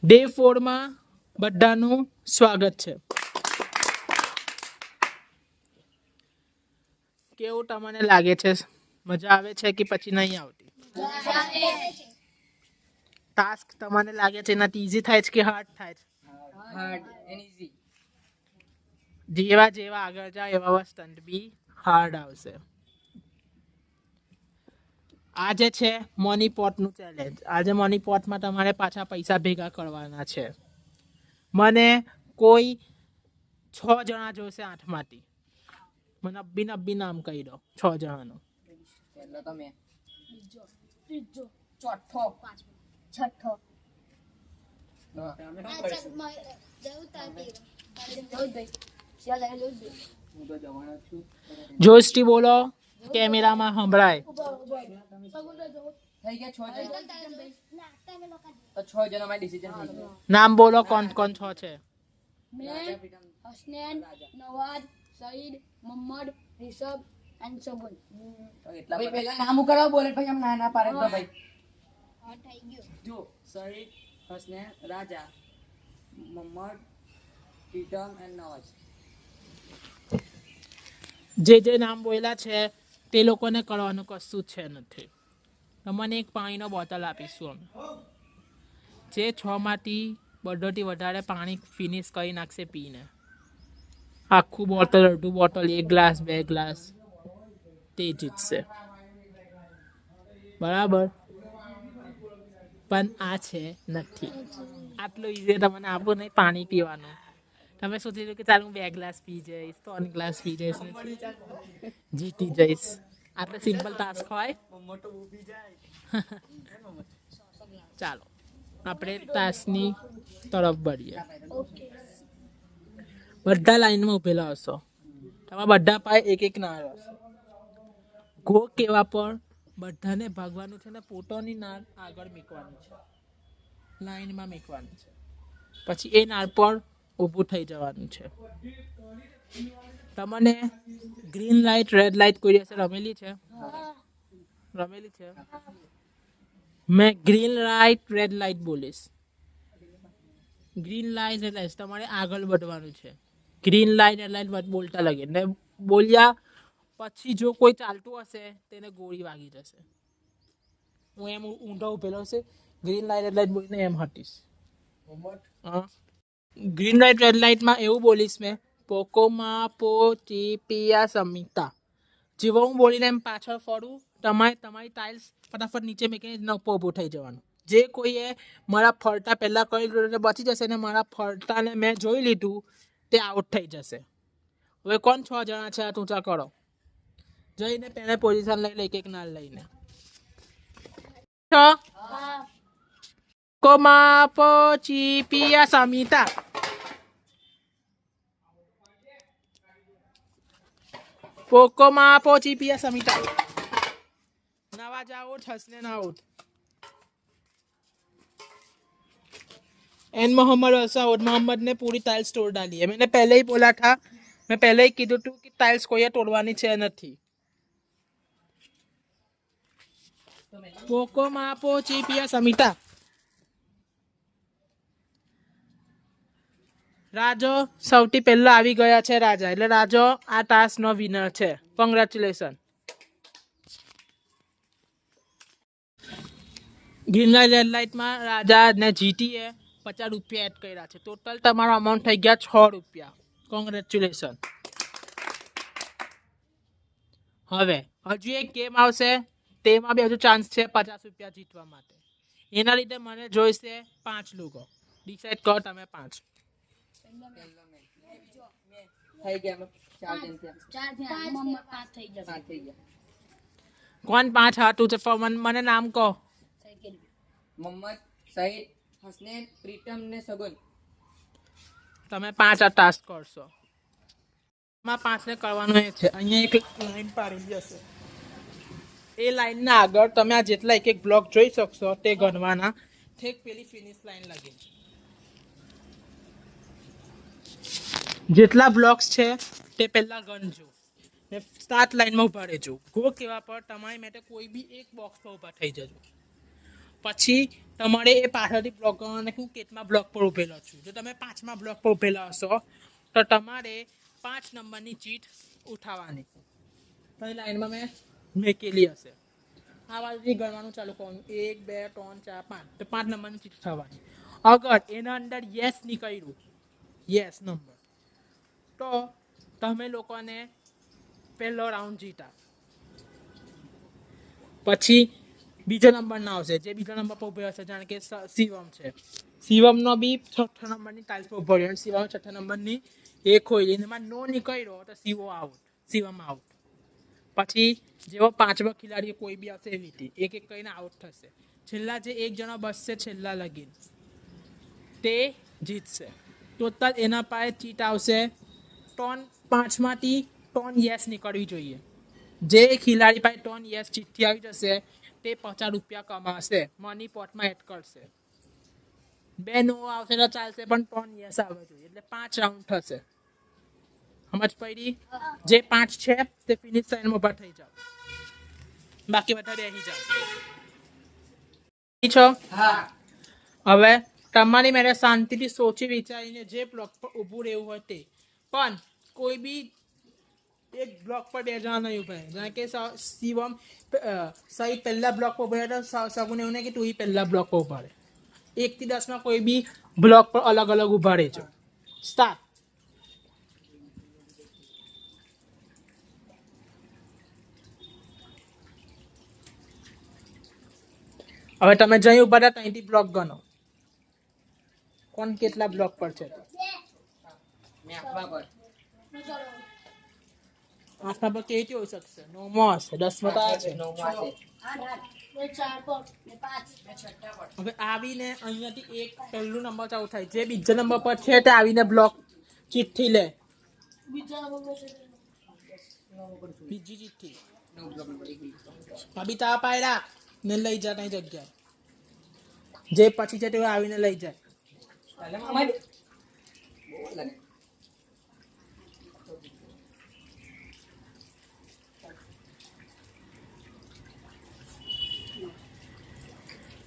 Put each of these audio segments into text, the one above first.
Day 4 માં બધાનું સ્વાગત છે. કેવું તમને લાગે છે? મજા આવે છે કે પછી નહીં આવતી? ટાસ્ક તમને લાગે છે એનાથી ઈઝી થાય છે કે હાર્ડ થાય છે? Hard and easy. જેવા જેવા આગળ જાય એવા સ્ટન્ટ બી હાર્ડ આવશે. આજે છે મની પોટનું ચેલેન્જ. આજે મની પોટમાં તમારે પાછા પૈસા ભેગા કરવાના છે. મને કોઈ 6 જણા જોઈશે 8માંથી. મને નબ્બી નામ કહી દો 6 જણાનું. પહેલો તો મેં. બીજો, ત્રીજો, ચોથો. છઠ્ઠો. અમે શું કરીશું? હું તો જવાનો જ છું. જોસ્ટી બોલો, કેમેરામાં સંભળાય. થઈ ગયા 6 જણા. તો 6 જણામાં ડિસિઝન થઈ ગયું. નામ બોલો કોણ કોણ 6 છે. રાજા પ્રીતમ. હસનૈન, નવાઝ, સઈદ, મોહમ્મદ, રિષભ and સગુન. તો એટલા ભાઈ પહેલા નામ ઉકળાવો બોલે પછી આમ ના પાડે તો ભાઈ. જો સઈદ, હસનૈન, રાજા, મોહમ્મદ, પ્રીતમ એન્ડ નવાઝ. જે નામ બોલ્યા છે તે લોકોને કરવાનું કશું જ છે નથી. તમને એક પાણીનો બોટલ આપીશું અમે. જે 6 માંથી બધોથી વધારે પાણી ફિનિશ કરી નાખશે પીને, આખું બોટલ, અડધું બોટલ, 1 ગ્લાસ, 2 ગ્લાસ, તે જીતશે. બરાબર? પણ આ છે નથી. આટલું ઈઝી તમને આપું નહીં પાણી પીવાનું. તમે સોચી લો કે ચાલ હું 2 ગ્લાસ પી જઈશ, 3 ગ્લાસ પી જઈશ, જીતી જઈશ. આટલે સિમ્પલ ટાસ્ક હોય. ચાલો આપણે ટાસ્કની તરફ વળીએ. બધા લાઈનમાં ઉભેલા હશો. તમે બધા પાસે એક એક નાળ હશે. ગો કેવા પણ બધાને ભાગવાનું છે ને પોતાની નાળ આગળ મૂકવાની છે, લાઈનમાં મૂકવાની છે. પછી એ નાળ પર ઊભું થઈ જવાનું છે. તમને ગ્રીન લાઇટ, રેડ લાઇટ કોઈ દિવસે રમેલી છે? રમેલી છે? મેં ગ્રીન લાઇટ, રેડ લાઇટ બોલીશ. ગ્રીન લાઇટ, રેડ લાઇટ તમારે આગળ વધવાનું છે. ગ્રીન લાઇટ, રેડ લાઇટ બોલતા લાગે ને બોલ્યા પછી જો કોઈ ચાલતું હશે તેને ગોળી વાગી જશે. હું એમ ઊંધો ઉભેલો હશે, ગ્રીન લાઇટ, રેડ લાઇટ બોલીને એમ હટીશ. હા, ગ્રીન લાઇટ, રેડ લાઇટમાં એવું બોલીશ મેં, પોકોમાં પો ચીપિયા સમિતા. જેવો હું બોલીને એમ પાછળ ફરું, તમારી ટાઇલ્સ ફટાફટ નીચે મૂકીને ઉપર ઊભું થઈ જવાનું. જે કોઈએ મારા ફરતા પહેલાં કરી લીધું બચી જશે ને મારા ફરતાને મેં જોઈ લીધું તે આઉટ થઈ જશે. હવે કોણ 6 જણા છે આ ઊંચા કરો. જઈને પહેલા પોઝિશન લઈ લે, એક એક નાલ લઈને. કોમા પો ચીપિયા સમિતા. પોકોમાં પહોંચી પિયા સમિતા. Nawaz out, Hasnain out, N Mohammad also out. Mohammad ने पूरी टाइल्स तोड़ डाली है. मैंने पहले ही बोला था, मैं पहले ही कीधું હતું कि टाइल्स कोई तोड़वानी છે નથી. પોકોમાં પહોંચી પિયા સમિતા. રાજો સૌથી પહેલા આવી ગયા છે રાજા, એટલે રાજો આ ટાસ્કનો વિનર છે. કોંગ્રેચ્યુલેશન. ગ્રીન લાઇટ, રેડ લાઇટમાં રાજાને જીતીએ 50 રૂપિયા એડ કર્યા છે. ટોટલ તમારો અમાઉન્ટ થઈ ગયા 6 રૂપિયા. કોંગ્રેચ્યુલેશન. હવે હજુ એક ગેમ આવશે, તેમાં બી હજુ ચાન્સ છે 50 રૂપિયા જીતવા માટે. એના લીધે મને જોઈશે 5 લોકો. ડિસાઈડ કરો તમે 5. થઈ ગયા 4 જણ થયા. 4 થયા, મોહમ્મદ 5 થઈ જશે. 5 થઈ ગયા. કોણ 5 હતું છે? મને નામ કહો. મોહમ્મદ, સઈદ, હસનૈન, પ્રીતમ ને સગુન. તમે 5 આ ટાસ્ક કરશો. એમાં 5 ને કરવાનું એ છે, અહીંયા એક લાઈન પાડેલી હશે. એ લાઈનના આગળ તમે આ જેટલા એક એક બ્લોક જોઈ શકશો તે ગણવાના. ઠેક પેલી ફિનિશ લાઈન લગી જેટલા બ્લોક્સ છે તે પહેલા ગણજો ને સ્ટાર્ટ લાઈનમાં ઊભા રહેજો. ગો કહેવા પર તમારી માટે કોઈ બી એક બોક્સ પર ઊભા થઈ જજો. પછી તમારે એ પાછળથી બ્લોક ગણવાના કે હું કેટલા બ્લોક પર ઉભેલો છું. જો તમે 5મા બ્લોક પર ઉભેલા હશો તો તમારે 5 નંબરની ચીટ ઉઠાવવાની. તો એ લાઈનમાં મેં મેકેલી હશે. આ બાજુથી ગણવાનું ચાલુ કરવાનું 1 2 3 4 5 તો 5 નંબરની ચીટ ઉઠાવવાની. અગર એના અંદર યસ નીકળ્યું યસ નંબર તો તમે લોકોને પહેલો રાઉન્ડ જીતા. પછી બીજો નંબર ના આવશે. જે બીજા નંબર પર ઉભો હશે જાણે કે શિવમ છે. શિવમનો બી 6થા નંબરની ટાઈલ્સ પર ઉભો રહ્યો. શિવમ 6થા નંબરની એક હોય એમાં નો નીકળ્યો તો શિવમ આઉટ. પછી જેવો 5મો ખેલાડી કોઈ બી આવશે એવી રીતે એક એક કરીને આઉટ થશે. છેલ્લા જે એક જણો બસશે છેલ્લા લગીન તે જીતશે. ટોટલ એના પાસે ચીટ આવશે 5માંથી 3 યસ નીકળવી જોઈએ. જે ખેલાડી પાસે 3 યસ ચીટથી આવી જશે તે ₹50 કમાશે. મની પોટમાં એડ કરશે. 2 નો આવશે તો ચાલશે પણ 3 યસ આવવા જોઈએ એટલે 5 રાઉન્ડ થશે. સમજ પડી? જે 5 છે તે ફિનિશ લાઈનમાં ઊભા થઈ જાઓ. બાકી બધા બેસી જાઓ. છો હા હવે તમારી મેરે શાંતિથી સોચી વિચારીને જે બ્લોક પર ઊભું રહેવું હોય તે. પણ કોઈ બી એક બ્લોક પર 2 જણા નહીં ઉભા. જાણે કે શિવમ સહી પહેલા બ્લોક પર ઉભા તો સગુન એવું નહીં કે તું પહેલા બ્લોક પર ઉભા રહે. 1 થી 10માં કોઈ બી બ્લોક પર અલગ અલગ ઉભા રહેજો. સ્ટાર્ટ. હવે તમે જઈ ઉભા હતા ત્યાંથી બ્લોક ગણો. કોણ કેટલા બ્લોક પર છે? મેં આપવા પર 8મા પર કેવી હોઈ શકશે? 9મો હશે. 10મો તો આ છે. 9માં છે 8 હવે આવીને અહીંયાથી એક પહેલું નંબર ચાલુ થાય. જે બીજા નંબર પર છે તે આવીને બ્લોક ચીઠ્ઠી લે. બીજી ચીઠ્ઠી બબીતા પાયરા ને લઈ જા ત્યાં જગ્યાએ. જે પછી છે તે આવીને લઈ જાય.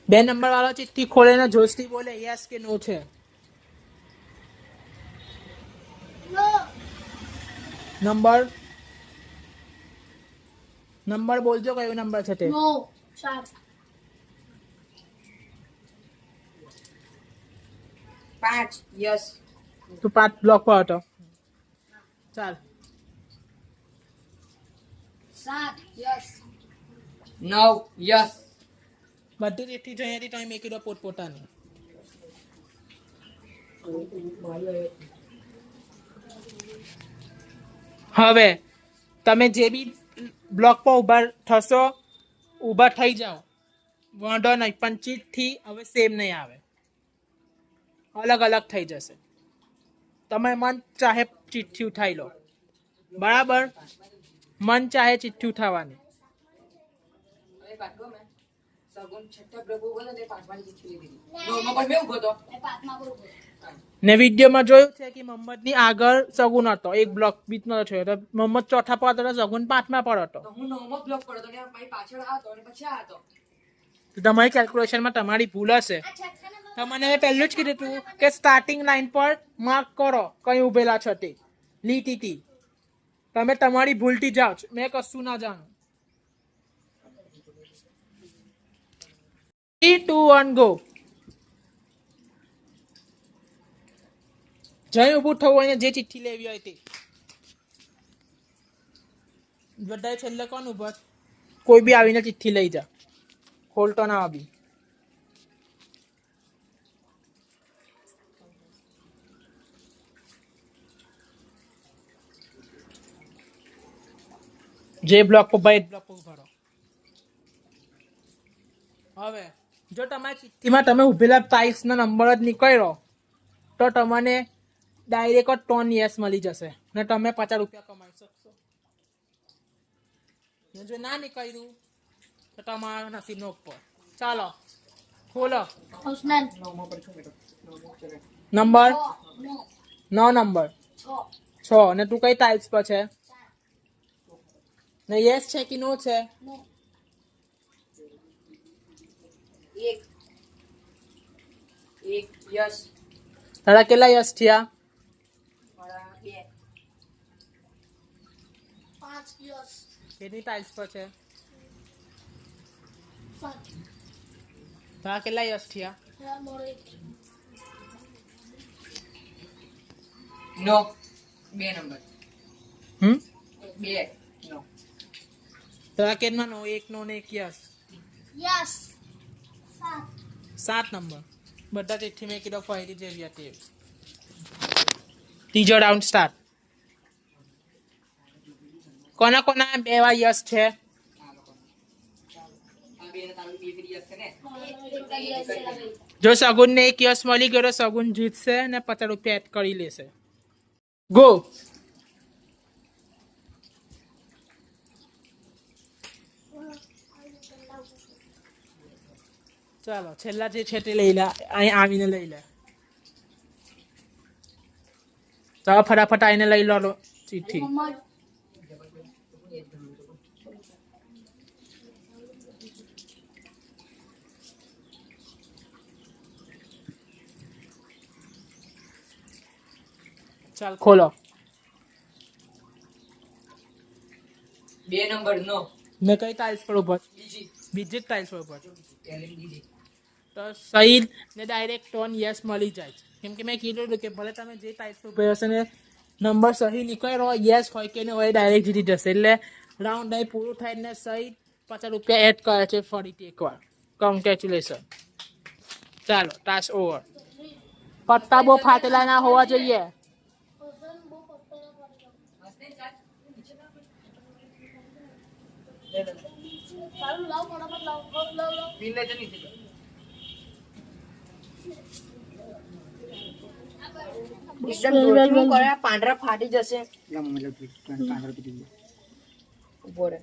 બે નંબર વાળો ચિઠ્ઠી ખોલે ને જોશથી બોલે યસ કે નો છે. નંબર બોલજો કયો નંબર છે તે. 9 7 5 યસ તું 5 બ્લોક પર હતો. ચાલ 7 યસ 9 યસ બધી ચિઠ્ઠી જઈ તમે મેકી દો પોતપોતાની. હવે તમે જે બી બ્લોક પર ઊભા થશો ઊભા થઈ જાઓ. વાંધો નહીં પણ ચિઠ્ઠી હવે સેમ નહીં આવે. અલગ અલગ થઈ જશે. તમે મન ચાહે ચિઠ્ઠી ઉઠાવી લો. બરાબર? મન ચાહે ચિઠ્ઠી ઉઠાવવાની. હવે પાટકો મેં સગુન 6ઠા બ્લોક ઉભો હતો તે 5માંથી ચીઠી લીધી. 9માં પણ મેં ઉભો હતો. એ 5માં બોલ ને વિડીયોમાં જોયું છે કે મોહમ્મદની આગળ સગુન હતો. એક બ્લોક બીચ નો છે તો મોહમ્મદ 4થા પર હતો તો સગુન 5મા પર હતો. તો હું 9માં બ્લોક પર હતો ને મારી પાછળ આ હતો અને પછી આ હતો. તો તમારી કેલ્ક્યુલેશનમાં તમારી ભૂલ હશે. તો મને મેં પહેલું જ કીધું હતું કે સ્ટાર્ટિંગ લાઈન પર માર્ક કરો કઈ ઉભેલા છો તે લીટીથી. તમે તમારી ભૂલથી જાઓ છો. મેં કશું ના જાણું. 3 2 1 ગો. જઈ ઊભું થવું હોય ને જે ચિઠ્ઠી લેવી હોય તે. બધાએ છેલ્લે કોણ ઉભા? કોઈ બી આવીને ચિઠ્ઠી લઈ જા. ખોલતો ના આવી. જે બ્લોક પર ભાઈ બ્લોક પર ઉભા રહો. હવે જો તમારી ચિઠ્ઠીમાં તમે ઉભેલા ટાઈલ્સનો નંબર જ નીકળ્યો તો તમને ડાયરેક્ટ 3 યસ મળી જશે ને તમે ₹50 કમાઈ શકશો. ને જો ના નીકળ્યું તો તમારા નસીબનો ઉપર. ચાલો ખોલો. હુસનાન 9માં પણ છું બેટો. નંબર 9 9 નંબર 6 6 ને તું કઈ ટાઈપ્સ પર છે? ને યસ છે કે નો છે? નો એક એક યસ તારા કેટલા યસ થયા? મારા 2 પાંચ યસ કેટલી ટાઇલ્સ પર છે? સાત તારા કેટલા યસ થયા? મોડો એક નો 2 નંબર હમ 2 નો તારા કેટલા નો? એક નો ને એક યસ. યસ સાત 7 નંબર. બધા તેથી મેં કીધું ફરીથી જેવી હતી એવી. ત્રીજો રાઉન્ડ સ્ટાર્ટ. કોના કોના 2 વાર યસ છે? આ બે ને તારું 2 ફરી યસ છે ને જો સગુનને એક યસ મળી ગયો તો સગુન જીતશે ને 50 રૂપિયા એડ કરી લેશે. ગો. ચાલો છેલ્લા જે છે તે લઈ લે, અહીં આવીને લઈ લે. ચાલો ફટાફટ આવીને લઈ લો ચિઠ્ઠી. મોહમ્મદ ચાલ ખોલો. 2 નંબર નો મેં કઈ ટાઇલ્સ પર ઉપર? બીજી બીજી જ ટાઇલ્સ પર ઉપર. પહેલી બીજી તો સહીદ ને ડાયરેક્ટ ટોન યસ મળી જાય છે. કેમ કે મેં કીધું હતું કે ભલે તમે જે ટાઈપ ઉપર હશે ને નંબર સહી નીકળ્યો હોય યસ હોય કે નહીં હોય ડાયરેક્ટ જીતી જશે. એટલે રાઉન્ડ અહીં પૂરું થાય ને સહી 50 રૂપિયા એડ કરે છે ફરીથી એકવાર. કોંગ્રેચ્યુલેશન. ચાલો ટાસ્ક ઓવર. પત્તા બહુ ફાટેલા ના હોવા જોઈએ. ચાલુ લાવ ફટાફટ લાવ લાવ પીન લે છે નીચે એકદમ જોરથી કરે પાંદડા ફાટી જશે મતલબ પાંદડા તૂટી ગયા ઉભો રહે